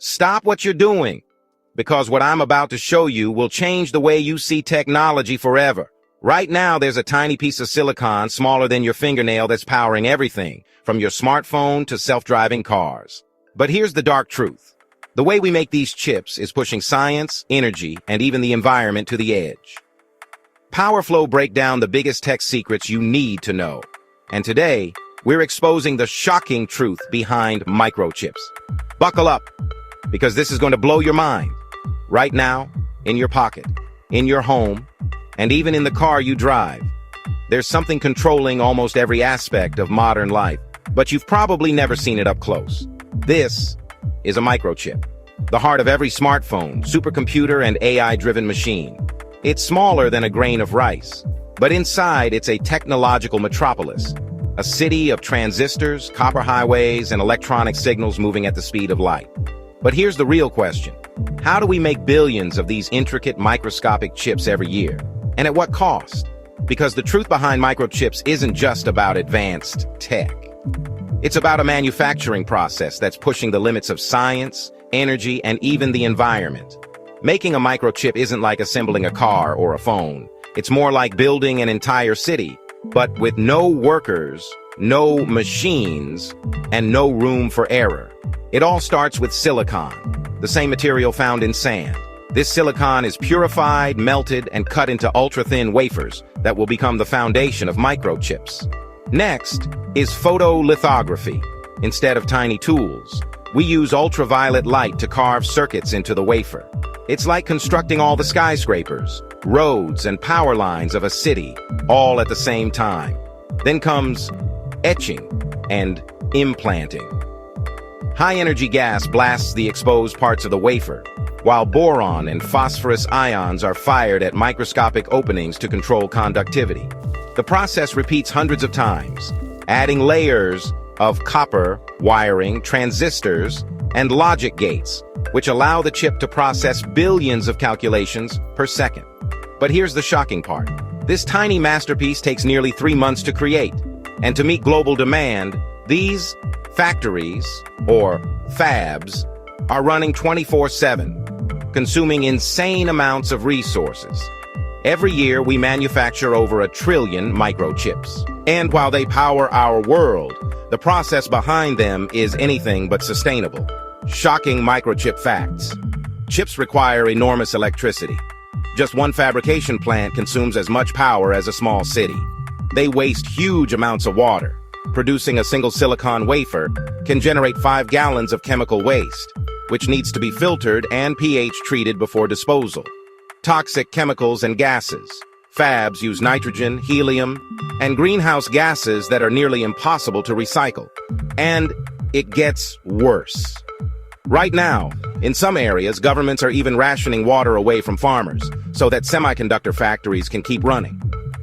Stop what you're doing, because what I'm about to show you will change the way you see technology forever. Right now, there's a tiny piece of silicon smaller than your fingernail that's powering everything, from your smartphone to self-driving cars. But here's the dark truth. The way we make these chips is pushing science, energy, and even the environment to the edge. Powerflow break down the biggest tech secrets you need to know. And today, we're exposing the shocking truth behind microchips. Buckle up, because this is going to blow your mind. Right now, in your pocket, in your home, and even in the car you drive. There's something controlling almost every aspect of modern life, but you've probably never seen it up close. This is a microchip, the heart of every smartphone, supercomputer, and AI-driven machine. It's smaller than a grain of rice, but inside it's a technological metropolis, a city of transistors, copper highways, and electronic signals moving at the speed of light. But here's the real question. How do we make billions of these intricate microscopic chips every year? And at what cost? Because the truth behind microchips isn't just about advanced tech. It's about a manufacturing process that's pushing the limits of science, energy, and even the environment. Making a microchip isn't like assembling a car or a phone. It's more like building an entire city, but with no workers, no machines, and no room for error. It all starts with silicon, the same material found in sand. This silicon is purified, melted, and cut into ultra-thin wafers that will become the foundation of microchips. Next is photolithography. Instead of tiny tools, we use ultraviolet light to carve circuits into the wafer. It's like constructing all the skyscrapers, roads, and power lines of a city, all at the same time. Then comes etching and implanting. High-energy gas blasts the exposed parts of the wafer, while boron and phosphorus ions are fired at microscopic openings to control conductivity. The process repeats hundreds of times, adding layers of copper, wiring, transistors, and logic gates, which allow the chip to process billions of calculations per second. But here's the shocking part. This tiny masterpiece takes nearly 3 months to create, and to meet global demand, these factories, or fabs, are running 24/7, consuming insane amounts of resources. Every year, we manufacture over 1 trillion microchips. And while they power our world, the process behind them is anything but sustainable. Shocking microchip facts. Chips require enormous electricity. Just one fabrication plant consumes as much power as a small city. They waste huge amounts of water. Producing a single silicon wafer can generate 5 gallons of chemical waste, which needs to be filtered and pH treated before disposal. Toxic chemicals and gases. Fabs use nitrogen, helium, and greenhouse gases that are nearly impossible to recycle. And it gets worse. Right now, in some areas, governments are even rationing water away from farmers so that semiconductor factories can keep running.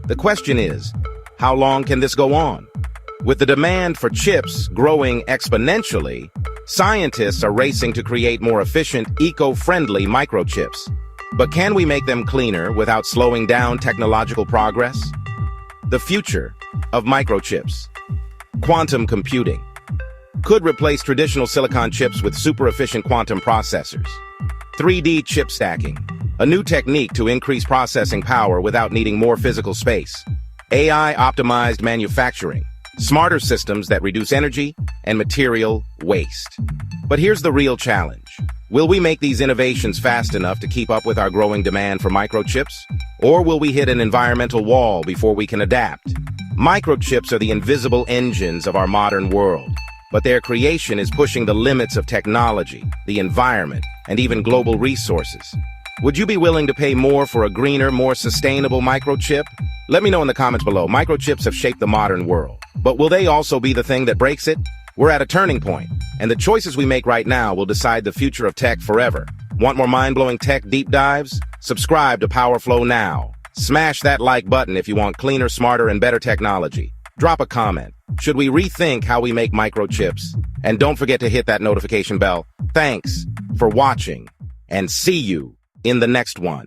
The question is, how long can this go on? With the demand for chips growing exponentially, scientists are racing to create more efficient, eco-friendly microchips. But can we make them cleaner without slowing down technological progress? The future of microchips. Quantum computing could replace traditional silicon chips with super-efficient quantum processors. 3D chip stacking, a new technique to increase processing power without needing more physical space. AI-optimized manufacturing, smarter systems that reduce energy and material waste. But here's the real challenge. Will we make these innovations fast enough to keep up with our growing demand for microchips? Or will we hit an environmental wall before we can adapt? Microchips are the invisible engines of our modern world, but their creation is pushing the limits of technology, the environment, and even global resources. Would you be willing to pay more for a greener, more sustainable microchip? Let me know in the comments below. Microchips have shaped the modern world, but will they also be the thing that breaks it? We're at a turning point, and the choices we make right now will decide the future of tech forever. Want more mind-blowing tech deep dives? Subscribe to Powerflow now. Smash that like button if you want cleaner, smarter, and better technology. Drop a comment. Should we rethink how we make microchips? And don't forget to hit that notification bell. Thanks for watching, and see you in the next one.